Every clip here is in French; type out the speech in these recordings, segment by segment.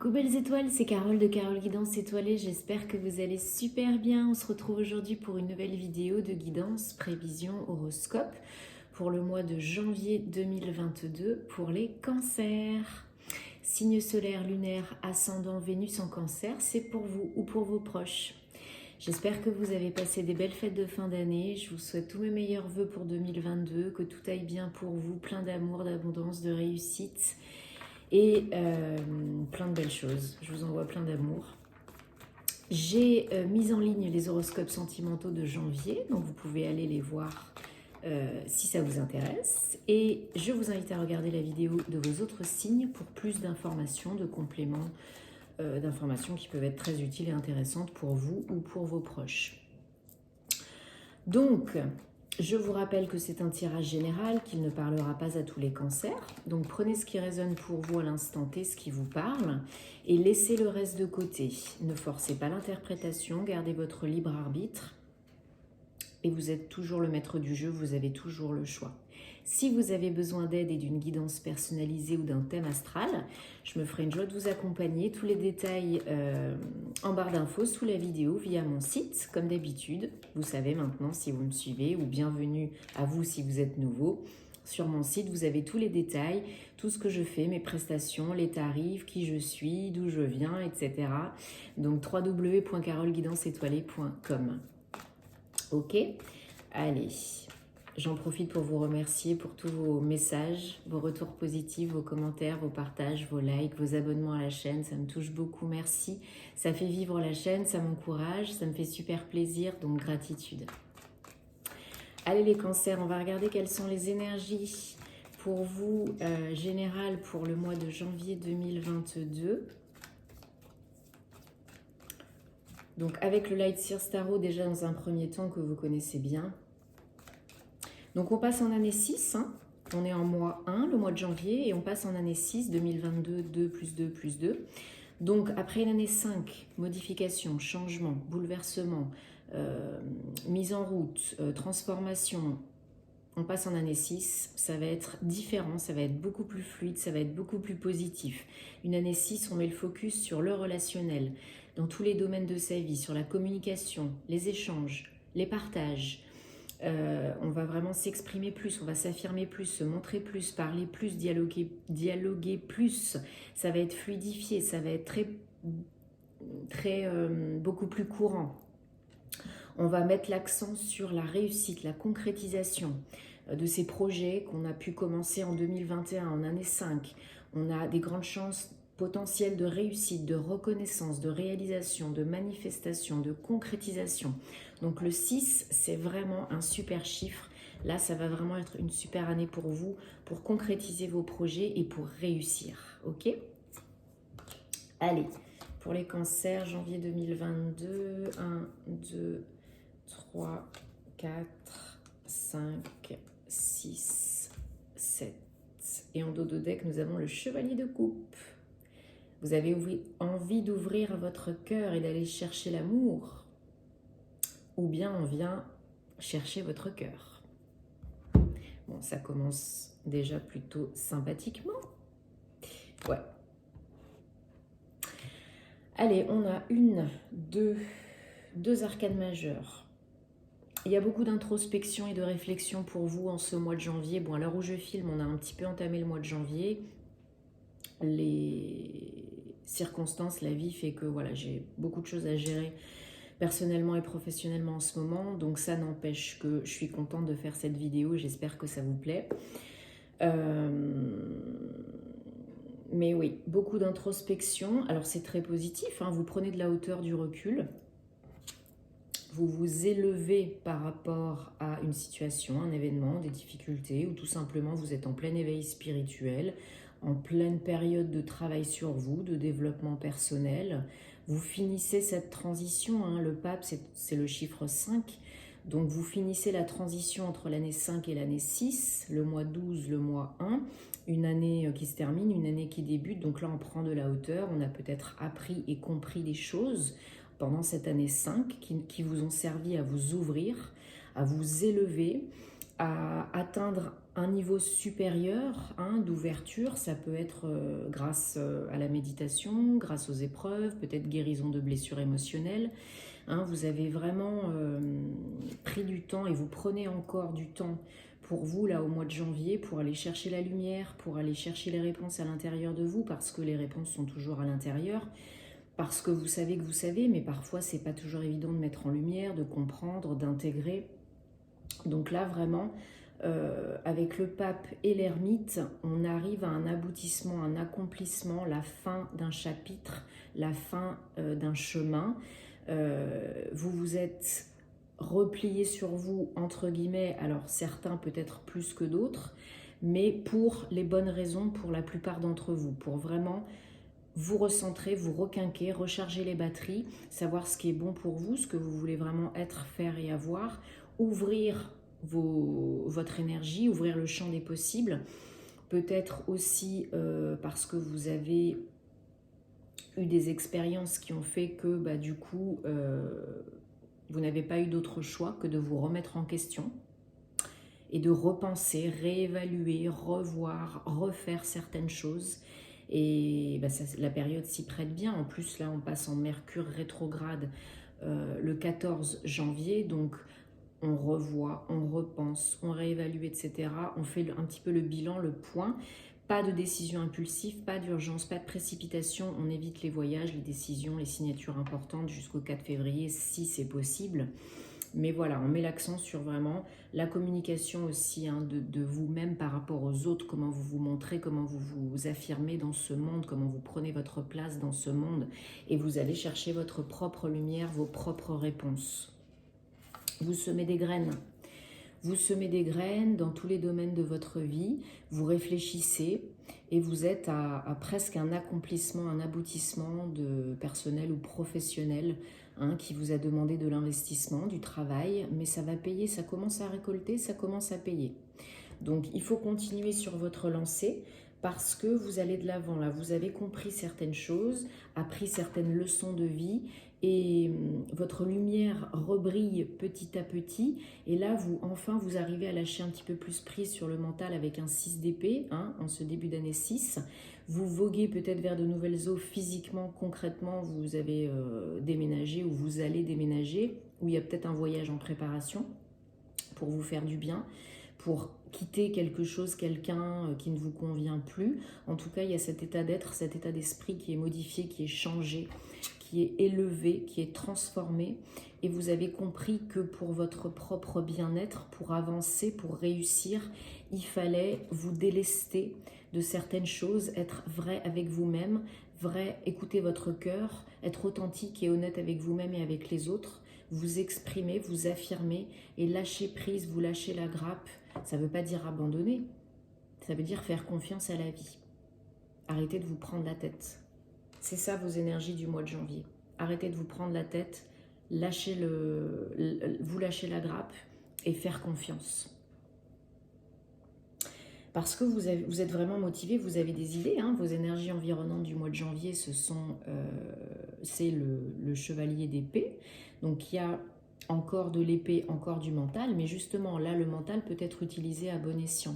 Coucou belles étoiles, c'est Carole de Carole Guidance Étoilée, j'espère que vous allez super bien. On se retrouve aujourd'hui pour une nouvelle vidéo de guidance, prévision, horoscope pour le mois de janvier 2022 pour les cancers. Signe solaire, lunaire, ascendant, Vénus en cancer, c'est pour vous ou pour vos proches. J'espère que vous avez passé des belles fêtes de fin d'année. Je vous souhaite tous mes meilleurs vœux pour 2022, que tout aille bien pour vous, plein d'amour, d'abondance, de réussite et plein de belles choses. Je vous envoie plein d'amour. J'ai mis en ligne les horoscopes sentimentaux de janvier, donc vous pouvez aller les voir si ça vous intéresse. Et je vous invite à regarder la vidéo de vos autres signes pour plus d'informations, de compléments, d'informations qui peuvent être très utiles et intéressantes pour vous ou pour vos proches. Donc, je vous rappelle que c'est un tirage général, qu'il ne parlera pas à tous les cancers. Donc prenez ce qui résonne pour vous à l'instant T, ce qui vous parle, et laissez le reste de côté. Ne forcez pas l'interprétation, gardez votre libre arbitre. Et vous êtes toujours le maître du jeu, vous avez toujours le choix. Si vous avez besoin d'aide et d'une guidance personnalisée ou d'un thème astral, je me ferai une joie de vous accompagner. Tous les détails en barre d'infos sous la vidéo via mon site, comme d'habitude. Vous savez maintenant si vous me suivez, ou bienvenue à vous si vous êtes nouveau. Sur mon site, vous avez tous les détails, tout ce que je fais, mes prestations, les tarifs, qui je suis, d'où je viens, etc. Donc www.caroleguidanceétoilée.com. Ok, allez, j'en profite pour vous remercier pour tous vos messages, vos retours positifs, vos commentaires, vos partages, vos likes, vos abonnements à la chaîne, ça me touche beaucoup, merci. Ça fait vivre la chaîne, ça m'encourage, ça me fait super plaisir, donc gratitude. Allez les cancers, on va regarder quelles sont les énergies pour vous, générales pour le mois de janvier 2022. Donc avec le Light Seer Tarot, déjà dans un premier temps que vous connaissez bien. Donc on passe en année 6, hein. On est en mois 1, le mois de janvier, et on passe en année 6, 2022, 2 plus 2 plus 2. Donc après l'année 5, modification, changement, bouleversement, mise en route, transformation, on passe en année 6, ça va être différent, ça va être beaucoup plus fluide, ça va être beaucoup plus positif. Une année 6, on met le focus sur le relationnel, dans tous les domaines de sa vie, sur la communication, les échanges, les partages. On va vraiment s'exprimer plus, on va s'affirmer plus, se montrer plus, parler plus, dialoguer plus. Ça va être fluidifié, ça va être beaucoup plus courant. On va mettre l'accent sur la réussite, la concrétisation de ces projets qu'on a pu commencer en 2021, en année 5. On a des grandes chances potentielles de réussite, de reconnaissance, de réalisation, de manifestation, de concrétisation. Donc le 6, c'est vraiment un super chiffre. Là, ça va vraiment être une super année pour vous, pour concrétiser vos projets et pour réussir. Ok ? Allez, pour les cancers, janvier 2022, 1, 2, 3, 4, 5, 6, 7. Et en dos de deck, nous avons le chevalier de coupe. Vous avez envie d'ouvrir votre cœur et d'aller chercher l'amour, ou bien on vient chercher votre cœur. Bon, ça commence déjà plutôt sympathiquement. Ouais. Allez, on a deux arcanes majeures. Il y a beaucoup d'introspection et de réflexion pour vous en ce mois de janvier. Bon, à l'heure où je filme, on a un petit peu entamé le mois de janvier. Les circonstances, la vie fait que voilà, j'ai beaucoup de choses à gérer personnellement et professionnellement en ce moment. Donc ça n'empêche que je suis contente de faire cette vidéo. J'espère que ça vous plaît. Mais oui, beaucoup d'introspection. Alors c'est très positif, hein, vous prenez de la hauteur, du recul. Vous vous élevez par rapport à une situation, un événement, des difficultés, ou tout simplement vous êtes en plein éveil spirituel, en pleine période de travail sur vous, de développement personnel. Vous finissez cette transition, hein, le pape c'est le chiffre 5, donc vous finissez la transition entre l'année 5 et l'année 6, le mois 12, le mois 1, une année qui se termine, une année qui débute, donc là on prend de la hauteur, on a peut-être appris et compris des choses pendant cette année 5 qui vous ont servi à vous ouvrir, à vous élever, à atteindre un niveau supérieur d'ouverture. Ça peut être grâce à la méditation, grâce aux épreuves, peut-être guérison de blessures émotionnelles. Vous avez vraiment pris du temps et vous prenez encore du temps pour vous, là, au mois de janvier, pour aller chercher la lumière, pour aller chercher les réponses à l'intérieur de vous, parce que les réponses sont toujours à l'intérieur, parce que vous savez, mais parfois, c'est pas toujours évident de mettre en lumière, de comprendre, d'intégrer. Donc là, vraiment, avec le pape et l'ermite, on arrive à un aboutissement, un accomplissement, la fin d'un chapitre, la fin d'un chemin. Vous vous êtes replié sur vous, entre guillemets, alors certains peut-être plus que d'autres, mais pour les bonnes raisons pour la plupart d'entre vous, pour vraiment vous recentrer, vous requinquer, recharger les batteries, savoir ce qui est bon pour vous, ce que vous voulez vraiment être, faire et avoir, ouvrir votre énergie, ouvrir le champ des possibles, peut-être aussi parce que vous avez eu des expériences qui ont fait que du coup vous n'avez pas eu d'autre choix que de vous remettre en question et de repenser, réévaluer, revoir, refaire certaines choses. Et la période s'y prête bien. En plus, là, on passe en Mercure rétrograde le 14 janvier. Donc, on revoit, on repense, on réévalue, etc. On fait un petit peu le bilan, le point. Pas de décision impulsive, pas d'urgence, pas de précipitation. On évite les voyages, les décisions, les signatures importantes jusqu'au 4 février si c'est possible. Mais voilà, on met l'accent sur vraiment la communication aussi de vous-même par rapport aux autres, comment vous vous montrez, comment vous vous affirmez dans ce monde, comment vous prenez votre place dans ce monde. Et vous allez chercher votre propre lumière, vos propres réponses. Vous semez des graines. Vous semez des graines dans tous les domaines de votre vie, vous réfléchissez et vous êtes à presque un accomplissement, un aboutissement de personnel ou professionnel qui vous a demandé de l'investissement, du travail, mais ça va payer, ça commence à récolter, ça commence à payer. Donc il faut continuer sur votre lancée parce que vous allez de l'avant. Là, vous avez compris certaines choses, appris certaines leçons de vie et votre lumière rebrille petit à petit. Et là, vous arrivez à lâcher un petit peu plus prise sur le mental avec un 6 d'épée en ce début d'année 6. Vous voguez peut-être vers de nouvelles eaux physiquement, concrètement, vous avez déménagé ou vous allez déménager, ou il y a peut-être un voyage en préparation pour vous faire du bien, pour quitter quelque chose, quelqu'un qui ne vous convient plus. En tout cas, il y a cet état d'être, cet état d'esprit qui est modifié, qui est changé, qui est élevé, qui est transformé. Et vous avez compris que pour votre propre bien-être, pour avancer, pour réussir, il fallait vous délester de certaines choses, être vrai avec vous-même, vrai, écouter votre cœur, être authentique et honnête avec vous-même et avec les autres, vous exprimer, vous affirmer et lâcher prise, vous lâchez la grappe. Ça ne veut pas dire abandonner, ça veut dire faire confiance à la vie. Arrêtez de vous prendre la tête. C'est ça vos énergies du mois de janvier. Arrêtez de vous prendre la tête, vous lâchez la grappe et faire confiance. Parce que vous êtes vraiment motivé, vous avez des idées. Vos énergies environnantes du mois de janvier, c'est le chevalier d'épée. Donc il y a encore de l'épée, encore du mental, mais justement là le mental peut être utilisé à bon escient.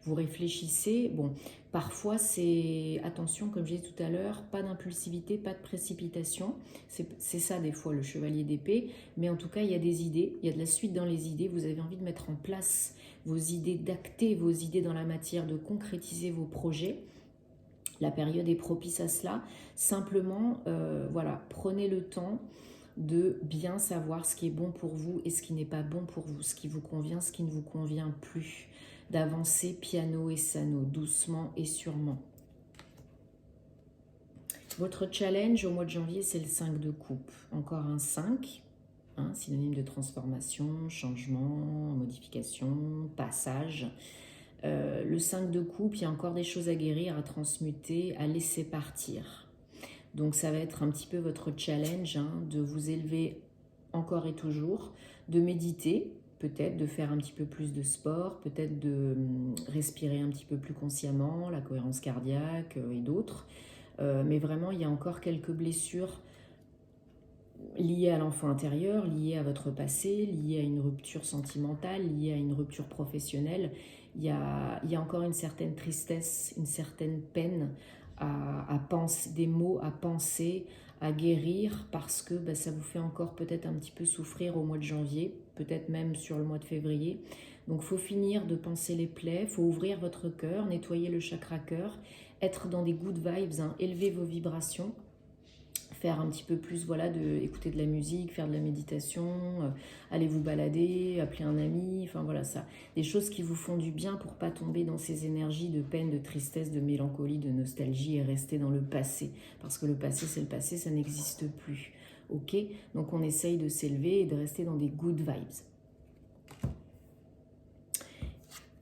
Vous réfléchissez, parfois c'est, attention comme j'ai dit tout à l'heure, pas d'impulsivité, pas de précipitation, c'est ça des fois le chevalier d'épée, mais en tout cas il y a des idées, il y a de la suite dans les idées, vous avez envie de mettre en place vos idées, d'acter vos idées dans la matière, de concrétiser vos projets. La période est propice à cela, simplement prenez le temps de bien savoir ce qui est bon pour vous et ce qui n'est pas bon pour vous, ce qui vous convient, ce qui ne vous convient plus, d'avancer piano et sano, doucement et sûrement. Votre challenge au mois de janvier, c'est le 5 de coupe. Encore un 5, synonyme de transformation, changement, modification, passage. Le 5 de coupe, il y a encore des choses à guérir, à transmuter, à laisser partir. Donc ça va être un petit peu votre challenge de vous élever encore et toujours, de méditer, peut-être de faire un petit peu plus de sport, peut-être de respirer un petit peu plus consciemment, la cohérence cardiaque et d'autres. Mais vraiment, il y a encore quelques blessures lié à l'enfant intérieur, lié à votre passé, lié à une rupture sentimentale, lié à une rupture professionnelle. Il y a encore une certaine tristesse, une certaine peine à penser, des mots à penser, à guérir, parce que ça vous fait encore peut-être un petit peu souffrir au mois de janvier, peut-être même sur le mois de février. Donc il faut finir de panser les plaies, il faut ouvrir votre cœur, nettoyer le chakra cœur, être dans des good vibes, élever vos vibrations, faire un petit peu plus, voilà, écouter de la musique, faire de la méditation, aller vous balader, appeler un ami, enfin voilà, ça, des choses qui vous font du bien pour pas tomber dans ces énergies de peine, de tristesse, de mélancolie, de nostalgie et rester dans le passé, parce que le passé c'est le passé, ça n'existe plus, ok? Donc on essaye de s'élever et de rester dans des good vibes.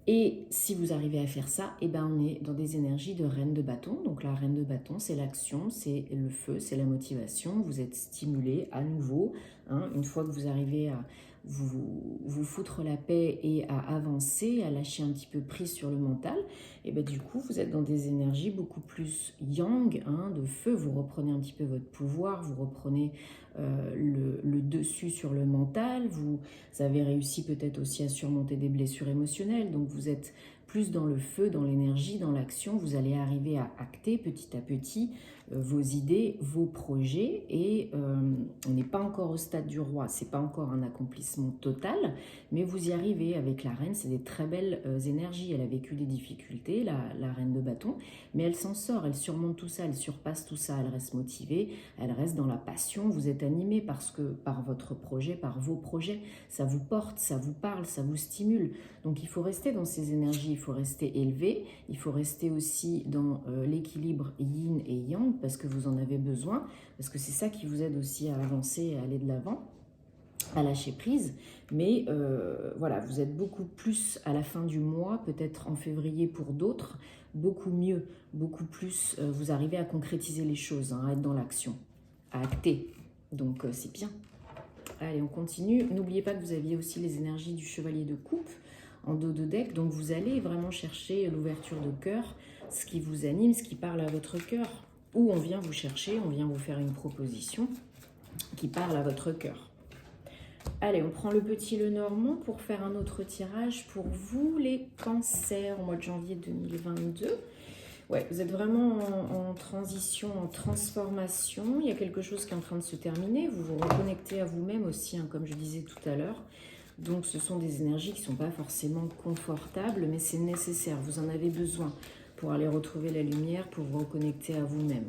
Et si vous arrivez à faire ça, on est dans des énergies de reine de bâton. Donc la reine de bâton, c'est l'action, c'est le feu, c'est la motivation. Vous êtes stimulé à nouveau. Une fois que vous arrivez à vous foutre la paix et à avancer, à lâcher un petit peu prise sur le mental, du coup, vous êtes dans des énergies beaucoup plus yang, de feu. Vous reprenez un petit peu votre pouvoir, vous reprenez le dessus sur le mental, vous avez réussi peut-être aussi à surmonter des blessures émotionnelles, donc vous êtes plus dans le feu, dans l'énergie, dans l'action, vous allez arriver à acter petit à petit vos idées, vos projets, et on n'est pas encore au stade du roi, c'est pas encore un accomplissement total, mais vous y arrivez avec la reine, c'est des très belles énergies, elle a vécu des difficultés, la reine de bâton, mais elle s'en sort, elle surmonte tout ça, elle surpasse tout ça, elle reste motivée, elle reste dans la passion, vous êtes animé parce que par votre projet, par vos projets, ça vous porte, ça vous parle, ça vous stimule. Donc il faut rester dans ces énergies, il faut rester élevé, il faut rester aussi dans l'équilibre yin et yang parce que vous en avez besoin, parce que c'est ça qui vous aide aussi à avancer et à aller de l'avant, à lâcher prise. Mais voilà, vous êtes beaucoup plus à la fin du mois, peut-être en février pour d'autres, beaucoup mieux, beaucoup plus, vous arrivez à concrétiser les choses, à être dans l'action, à acter. Donc c'est bien. Allez, on continue. N'oubliez pas que vous aviez aussi les énergies du chevalier de coupe en dos de deck. Donc vous allez vraiment chercher l'ouverture de cœur, ce qui vous anime, ce qui parle à votre cœur. Ou on vient vous chercher, on vient vous faire une proposition qui parle à votre cœur. Allez, on prend le petit Lenormand pour faire un autre tirage pour vous, les cancers, au mois de janvier 2022. Ouais, vous êtes vraiment en transition, en transformation. Il y a quelque chose qui est en train de se terminer. Vous vous reconnectez à vous-même aussi, comme je disais tout à l'heure. Donc, ce sont des énergies qui ne sont pas forcément confortables, mais c'est nécessaire. Vous en avez besoin pour aller retrouver la lumière, pour vous reconnecter à vous-même.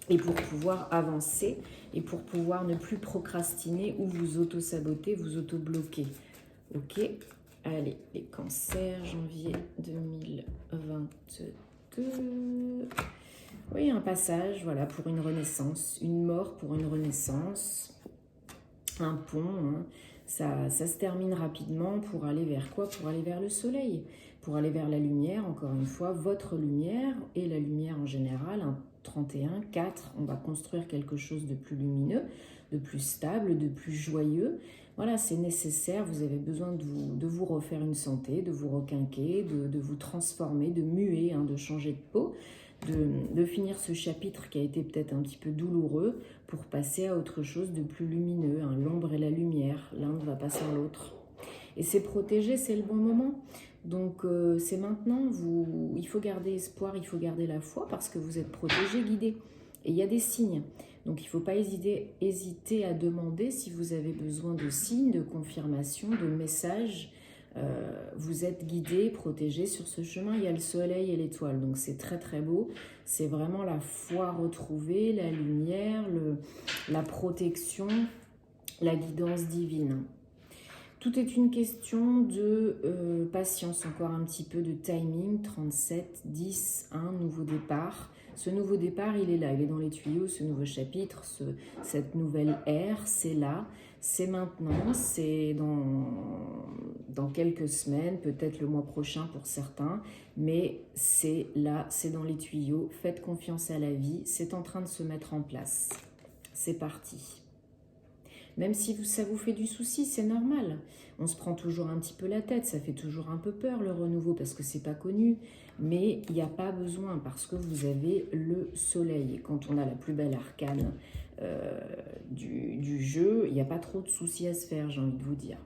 Et pour pouvoir avancer, et pour pouvoir ne plus procrastiner ou vous auto-saboter, vous auto-bloquer. Ok ? Allez, les cancers, janvier 2022. Oui, un passage, voilà, pour une renaissance, une mort pour une renaissance, un pont, ça se termine rapidement pour aller vers quoi? Pour aller vers le soleil, pour aller vers la lumière, encore une fois, votre lumière et la lumière en général, 31, 4, on va construire quelque chose de plus lumineux, de plus stable, de plus joyeux. Voilà, c'est nécessaire, vous avez besoin de vous refaire une santé, de vous requinquer, de vous transformer, de muer, de changer de peau, de finir ce chapitre qui a été peut-être un petit peu douloureux pour passer à autre chose de plus lumineux, l'ombre et la lumière, l'un ne va pas sans l'autre. Et c'est protégé, c'est le bon moment. Donc c'est maintenant, il faut garder espoir, il faut garder la foi parce que vous êtes protégé, guidé. Et il y a des signes. Donc il ne faut pas hésiter à demander si vous avez besoin de signes, de confirmation, de messages. Vous êtes guidé, protégé sur ce chemin. Il y a le soleil et l'étoile, donc c'est très très beau. C'est vraiment la foi retrouvée, la lumière, la protection, la guidance divine. Tout est une question de patience, encore un petit peu de timing. 37, 10, 1, nouveau départ. Ce nouveau départ, il est là, il est dans les tuyaux, ce nouveau chapitre, cette nouvelle ère, c'est là, c'est maintenant, c'est dans quelques semaines, peut-être le mois prochain pour certains, mais c'est là, c'est dans les tuyaux. Faites confiance à la vie, c'est en train de se mettre en place. C'est parti. Même si ça vous fait du souci, c'est normal. On se prend toujours un petit peu la tête, ça fait toujours un peu peur le renouveau parce que c'est pas connu. Mais il n'y a pas besoin parce que vous avez le soleil. Et quand on a la plus belle arcane du jeu, il n'y a pas trop de soucis à se faire, j'ai envie de vous dire.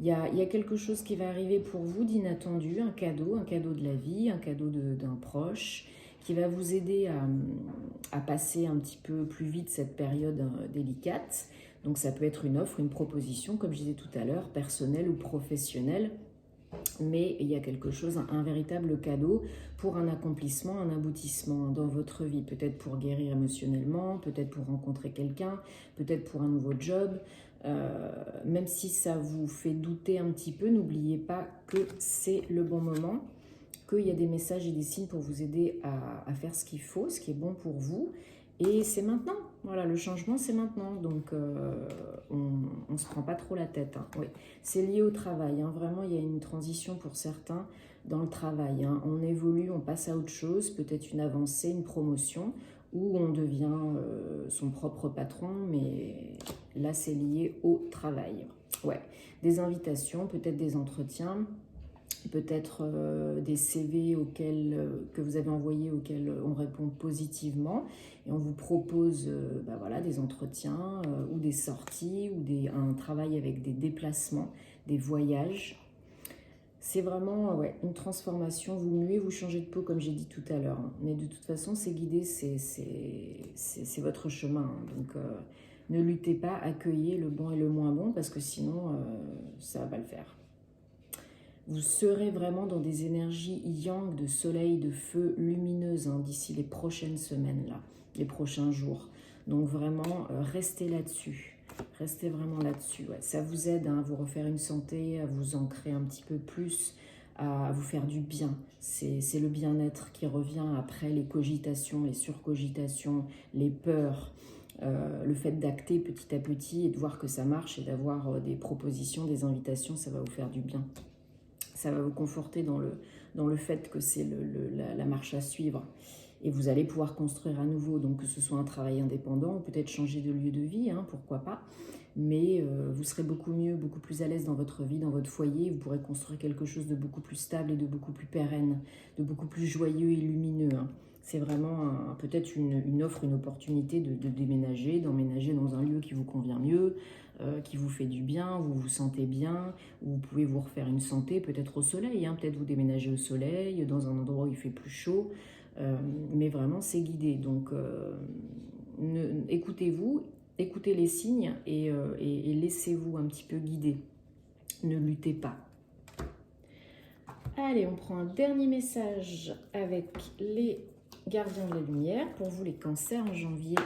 Il y a quelque chose qui va arriver pour vous d'inattendu, un cadeau de la vie, un cadeau d'un proche, qui va vous aider à passer un petit peu plus vite cette période délicate. Donc ça peut être une offre, une proposition, comme je disais tout à l'heure, personnelle ou professionnelle. Mais il y a quelque chose, un véritable cadeau pour un accomplissement, un aboutissement dans votre vie. Peut-être pour guérir émotionnellement, peut-être pour rencontrer quelqu'un, peut-être pour un nouveau job. Même si ça vous fait douter un petit peu, n'oubliez pas que c'est le bon moment, qu'il y a des messages et des signes pour vous aider à faire ce qu'il faut, ce qui est bon pour vous. Et c'est maintenant, voilà, le changement c'est maintenant, donc on ne se prend pas trop la tête. Hein. Oui. C'est lié au travail, hein. Vraiment il y a une transition pour certains dans le travail. Hein. On évolue, on passe à autre chose, peut-être une avancée, une promotion, ou on devient son propre patron, mais là c'est lié au travail. Ouais. Des invitations, peut-être des entretiens, peut-être des CV que vous avez envoyés auxquels on répond positivement et on vous propose voilà, des entretiens ou des sorties ou un travail avec des déplacements, des voyages. C'est vraiment une transformation, vous muez, vous changez de peau comme j'ai dit tout à l'heure. Hein. Mais de toute façon, c'est guidé, c'est votre chemin. Hein. Donc ne luttez pas, accueillez le bon et le moins bon parce que sinon ça va pas le faire. Vous serez vraiment dans des énergies yang, de soleil, de feu lumineuses d'ici les prochaines semaines, là, les prochains jours. Donc vraiment, restez là-dessus. Restez vraiment là-dessus. Ouais. Ça vous aide à vous refaire une santé, à vous ancrer un petit peu plus, à vous faire du bien. C'est le bien-être qui revient après les cogitations, les surcogitations, les peurs. Le fait d'acter petit à petit et de voir que ça marche et d'avoir des propositions, des invitations, ça va vous faire du bien. Ça va vous conforter dans le fait que c'est la marche à suivre. Et vous allez pouvoir construire à nouveau, donc que ce soit un travail indépendant, ou peut-être changer de lieu de vie, hein, pourquoi pas. Mais vous serez beaucoup mieux, beaucoup plus à l'aise dans votre vie, dans votre foyer. Vous pourrez construire quelque chose de beaucoup plus stable et de beaucoup plus pérenne, de beaucoup plus joyeux et lumineux. Hein. C'est vraiment peut-être une offre, une opportunité de déménager, d'emménager dans un lieu qui vous convient mieux, qui vous fait du bien, où vous vous sentez bien, où vous pouvez vous refaire une santé, peut-être au soleil, hein, peut-être vous déménager au soleil, dans un endroit où il fait plus chaud, mais vraiment c'est guidé. Donc écoutez-vous, écoutez les signes et laissez-vous un petit peu guider. Ne luttez pas. Allez, on prend un dernier message avec les gardiens de la lumière. Pour vous, les cancers, en janvier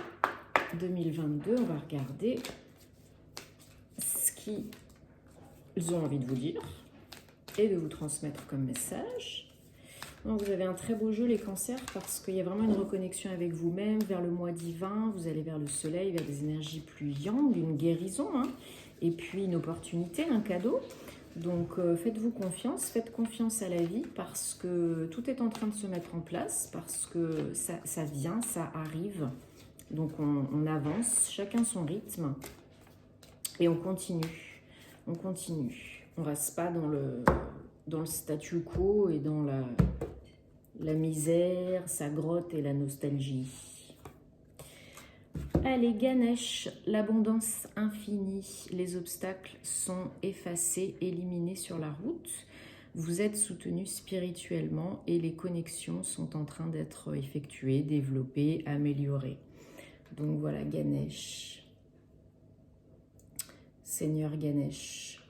2022, on va regarder ce qu'ils ont envie de vous dire et de vous transmettre comme message. Donc, vous avez un très beau jeu, les cancers, parce qu'il y a vraiment une reconnexion avec vous-même, vers le moi divin. Vous allez vers le soleil, vers des énergies plus yang, une guérison, hein, et puis une opportunité, un cadeau. Donc faites-vous confiance, faites confiance à la vie parce que tout est en train de se mettre en place, parce que ça vient, ça arrive. Donc on avance, chacun son rythme et on continue. On continue. On ne reste pas dans le statu quo et dans la misère, sa grotte et la nostalgie. Allez, Ganesh, l'abondance infinie, les obstacles sont effacés, éliminés sur la route. Vous êtes soutenu spirituellement et les connexions sont en train d'être effectuées, développées, améliorées. Donc voilà, Ganesh, Seigneur Ganesh,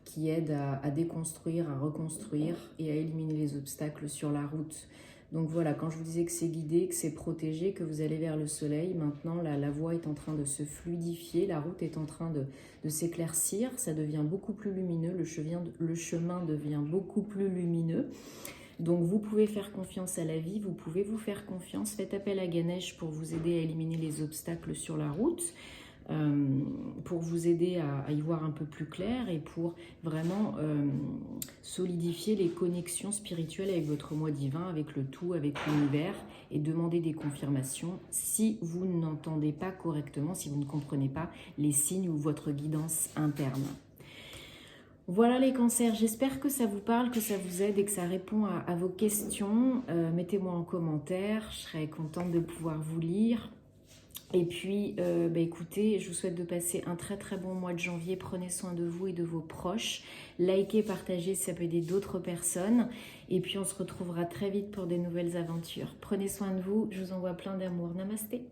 qui aide à déconstruire, à reconstruire et à éliminer les obstacles sur la route. Donc voilà, quand je vous disais que c'est guidé, que c'est protégé, que vous allez vers le soleil, maintenant la voie est en train de se fluidifier, la route est en train de s'éclaircir, ça devient beaucoup plus lumineux, le chemin devient beaucoup plus lumineux. Donc vous pouvez faire confiance à la vie, vous pouvez vous faire confiance, faites appel à Ganesh pour vous aider à éliminer les obstacles sur la route. pour vous aider à y voir un peu plus clair et pour vraiment solidifier les connexions spirituelles avec votre moi divin, avec le tout, avec l'univers, et demander des confirmations si vous n'entendez pas correctement, si vous ne comprenez pas les signes ou votre guidance interne. Voilà les cancers, j'espère que ça vous parle, que ça vous aide et que ça répond à vos questions. Mettez-moi en commentaire, je serai contente de pouvoir vous lire. Et puis, écoutez, je vous souhaite de passer un très très bon mois de janvier. Prenez soin de vous et de vos proches. Likez, partagez si ça peut aider d'autres personnes. Et puis, on se retrouvera très vite pour des nouvelles aventures. Prenez soin de vous, je vous envoie plein d'amour. Namasté.